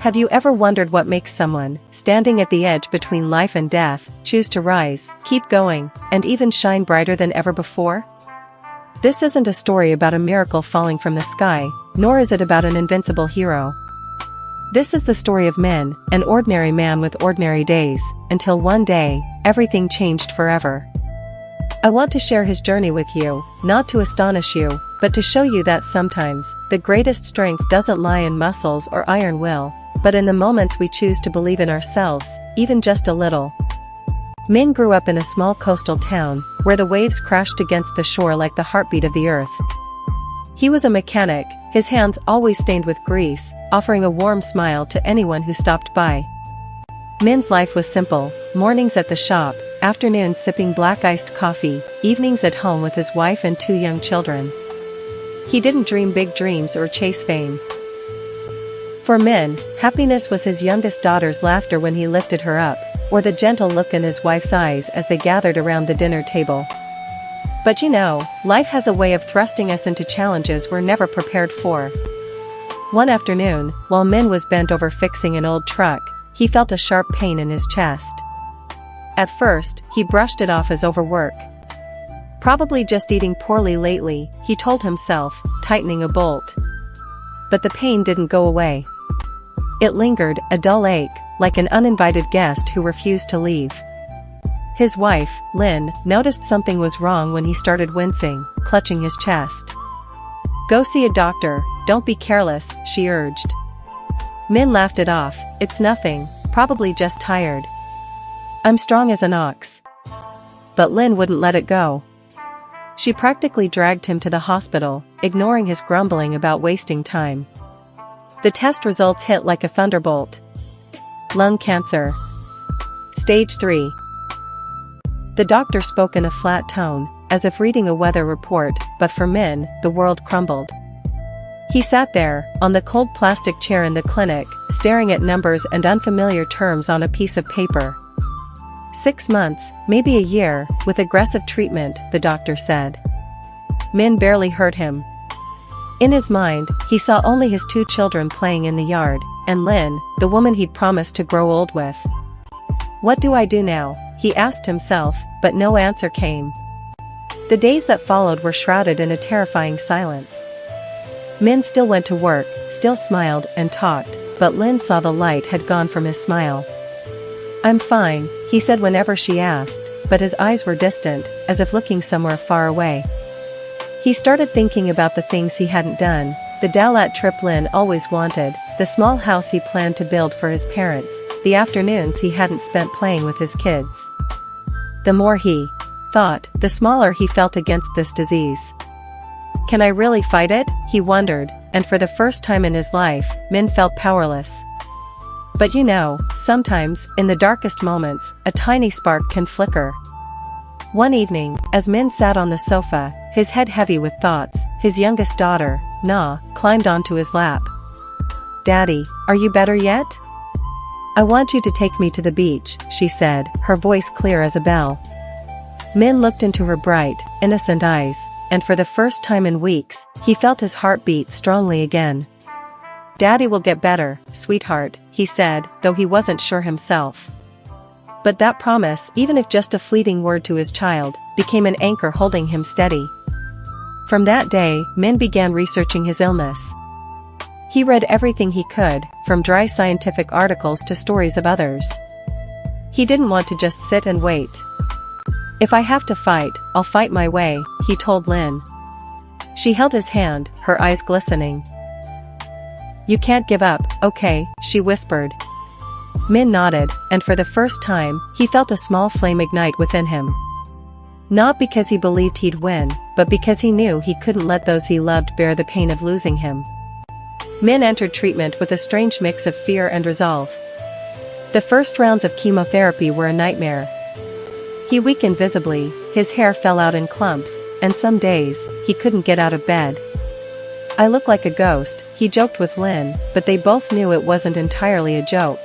Have you ever wondered what makes someone, standing at the edge between life and death, choose to rise, keep going, and even shine brighter than ever before? This isn't a story about a miracle falling from the sky, nor is it about an invincible hero. This is the story of Min, an ordinary man with ordinary days, until one day, everything changed forever. I want to share his journey with you, not to astonish you, but to show you that sometimes, the greatest strength doesn't lie in muscles or iron will, but in the moments we choose to believe in ourselves, even just a little. Min grew up in a small coastal town, where the waves crashed against the shore like the heartbeat of the earth. He was a mechanic, his hands always stained with grease, offering a warm smile to anyone who stopped by. Min's life was simple: mornings at the shop, afternoons sipping black iced coffee, evenings at home with his wife and 2 young children. He didn't dream big dreams or chase fame. For Min, happiness was his youngest daughter's laughter when he lifted her up, or the gentle look in his wife's eyes as they gathered around the dinner table. But you know, life has a way of thrusting us into challenges we're never prepared for. One afternoon, while Min was bent over fixing an old truck, he felt a sharp pain in his chest. At first, he brushed it off as overwork. Probably just eating poorly lately, he told himself, tightening a bolt. But the pain didn't go away. It lingered, a dull ache, like an uninvited guest who refused to leave. His wife, Lynn, noticed something was wrong when he started wincing, clutching his chest. "Go see a doctor, don't be careless," she urged. Min laughed it off. "It's nothing, probably just tired. I'm strong as an ox." But Lynn wouldn't let it go. She practically dragged him to the hospital, ignoring his grumbling about wasting time. The test results hit like a thunderbolt. Lung cancer. Stage 3. The doctor spoke in a flat tone, as if reading a weather report, but for Min, the world crumbled. He sat there, on the cold plastic chair in the clinic, staring at numbers and unfamiliar terms on a piece of paper. 6 months, maybe a year, with aggressive treatment, the doctor said. Min barely heard him. In his mind, he saw only his 2 children playing in the yard, and Lynn, the woman he'd promised to grow old with. "What do I do now?" he asked himself, but no answer came. The days that followed were shrouded in a terrifying silence. Min still went to work, still smiled and talked, but Lynn saw the light had gone from his smile. "I'm fine," he said whenever she asked, but his eyes were distant, as if looking somewhere far away. He started thinking about the things he hadn't done, the Dalat trip Lynn always wanted, the small house he planned to build for his parents, the afternoons he hadn't spent playing with his kids. The more he thought, the smaller he felt against this disease. Can I really fight it? He wondered, and for the first time in his life, Min felt powerless. But you know, sometimes, in the darkest moments, a tiny spark can flicker. One evening, as Min sat on the sofa, his head heavy with thoughts, his youngest daughter, Na, climbed onto his lap. "Daddy, are you better yet? I want you to take me to the beach," she said, her voice clear as a bell. Min looked into her bright, innocent eyes, and for the first time in weeks, he felt his heart beat strongly again. "Daddy will get better, sweetheart," he said, though he wasn't sure himself. But that promise, even if just a fleeting word to his child, became an anchor holding him steady. From that day, Min began researching his illness. He read everything he could, from dry scientific articles to stories of others. He didn't want to just sit and wait. "If I have to fight, I'll fight my way," he told Lynn. She held his hand, her eyes glistening. "You can't give up, okay?" she whispered. Min nodded, and for the first time, he felt a small flame ignite within him. Not because he believed he'd win, but because he knew he couldn't let those he loved bear the pain of losing him. Min entered treatment with a strange mix of fear and resolve. The first rounds of chemotherapy were a nightmare. He weakened visibly, his hair fell out in clumps, and some days, he couldn't get out of bed. "I look like a ghost," he joked with Lynn, but they both knew it wasn't entirely a joke.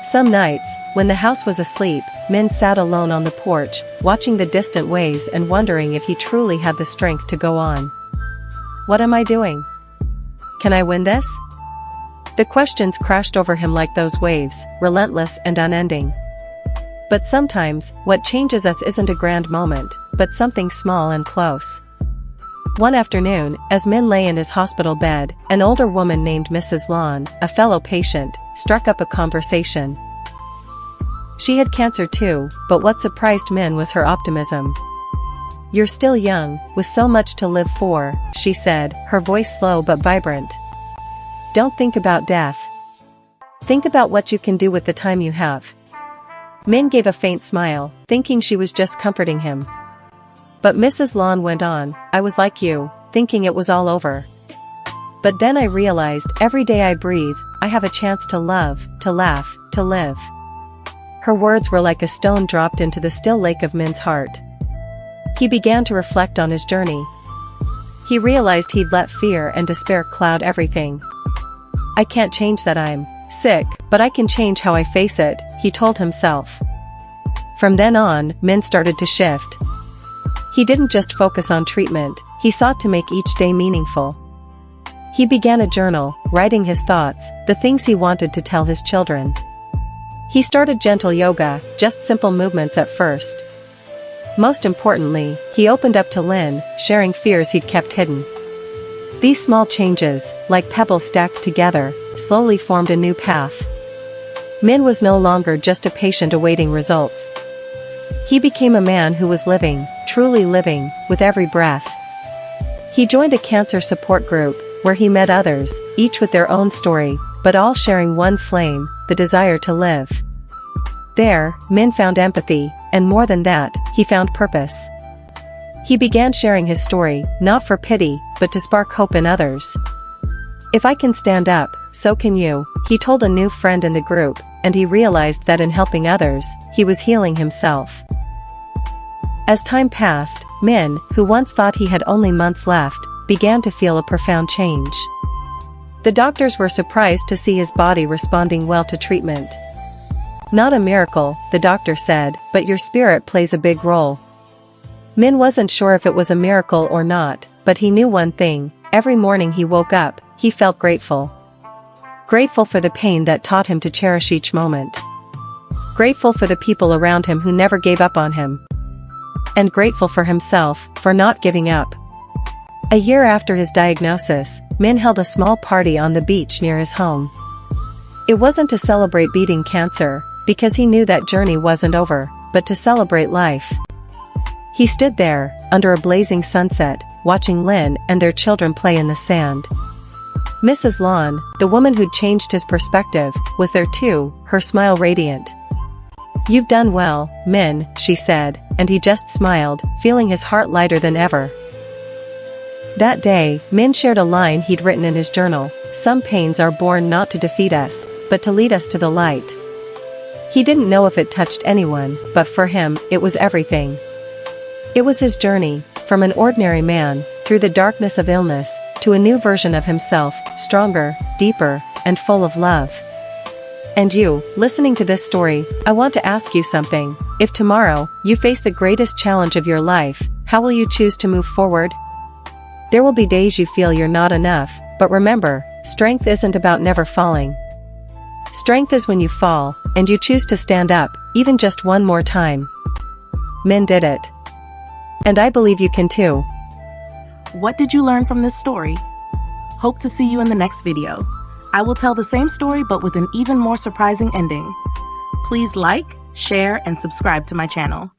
Some nights, when the house was asleep, Min sat alone on the porch, watching the distant waves and wondering if he truly had the strength to go on. "What am I doing? Can I win this?" The questions crashed over him like those waves, relentless and unending. But sometimes, what changes us isn't a grand moment, but something small and close. One afternoon, as Min lay in his hospital bed, an older woman named Mrs. Lon, a fellow patient, struck up a conversation. She had cancer too, but what surprised Min was her optimism. "You're still young, with so much to live for," she said, her voice slow but vibrant. "Don't think about death. Think about what you can do with the time you have." Min gave a faint smile, thinking she was just comforting him. But Mrs. Lon went on, "I was like you, thinking it was all over. But then I realized every day I breathe, I have a chance to love, to laugh, to live." Her words were like a stone dropped into the still lake of Min's heart. He began to reflect on his journey. He realized he'd let fear and despair cloud everything. "I can't change that I'm sick, but I can change how I face it," he told himself. From then on, Min started to shift. He didn't just focus on treatment, he sought to make each day meaningful. He began a journal, writing his thoughts, the things he wanted to tell his children. He started gentle yoga, just simple movements at first. Most importantly, he opened up to Lynn, sharing fears he'd kept hidden. These small changes, like pebbles stacked together, slowly formed a new path. Min was no longer just a patient awaiting results. He became a man who was living, truly living, with every breath. He joined a cancer support group, where he met others, each with their own story, but all sharing one flame, the desire to live. There, Min found empathy, and more than that, he found purpose. He began sharing his story, not for pity, but to spark hope in others. "If I can stand up, so can you," he told a new friend in the group, and he realized that in helping others, he was healing himself. As time passed, Min, who once thought he had only months left, began to feel a profound change. The doctors were surprised to see his body responding well to treatment. "Not a miracle," the doctor said, "but your spirit plays a big role." Min wasn't sure if it was a miracle or not, but he knew one thing: every morning he woke up, he felt grateful. Grateful for the pain that taught him to cherish each moment. Grateful for the people around him who never gave up on him. And grateful for himself, for not giving up. A year after his diagnosis, Min held a small party on the beach near his home. It wasn't to celebrate beating cancer, because he knew that journey wasn't over, but to celebrate life. He stood there, under a blazing sunset, watching Lynn and their children play in the sand. Mrs. Lon, the woman who'd changed his perspective, was there too, her smile radiant. "You've done well, Min," she said, and he just smiled, feeling his heart lighter than ever. That day, Min shared a line he'd written in his journal: "Some pains are born not to defeat us, but to lead us to the light." He didn't know if it touched anyone, but for him, it was everything. It was his journey, from an ordinary man, through the darkness of illness, to a new version of himself, stronger, deeper, and full of love. And you, listening to this story, I want to ask you something. If tomorrow, you face the greatest challenge of your life, how will you choose to move forward? There will be days you feel you're not enough, but remember, strength isn't about never falling. Strength is when you fall, and you choose to stand up, even just one more time. Min did it. And I believe you can too. What did you learn from this story? Hope to see you in the next video. I will tell the same story but with an even more surprising ending. Please like, share, and subscribe to my channel.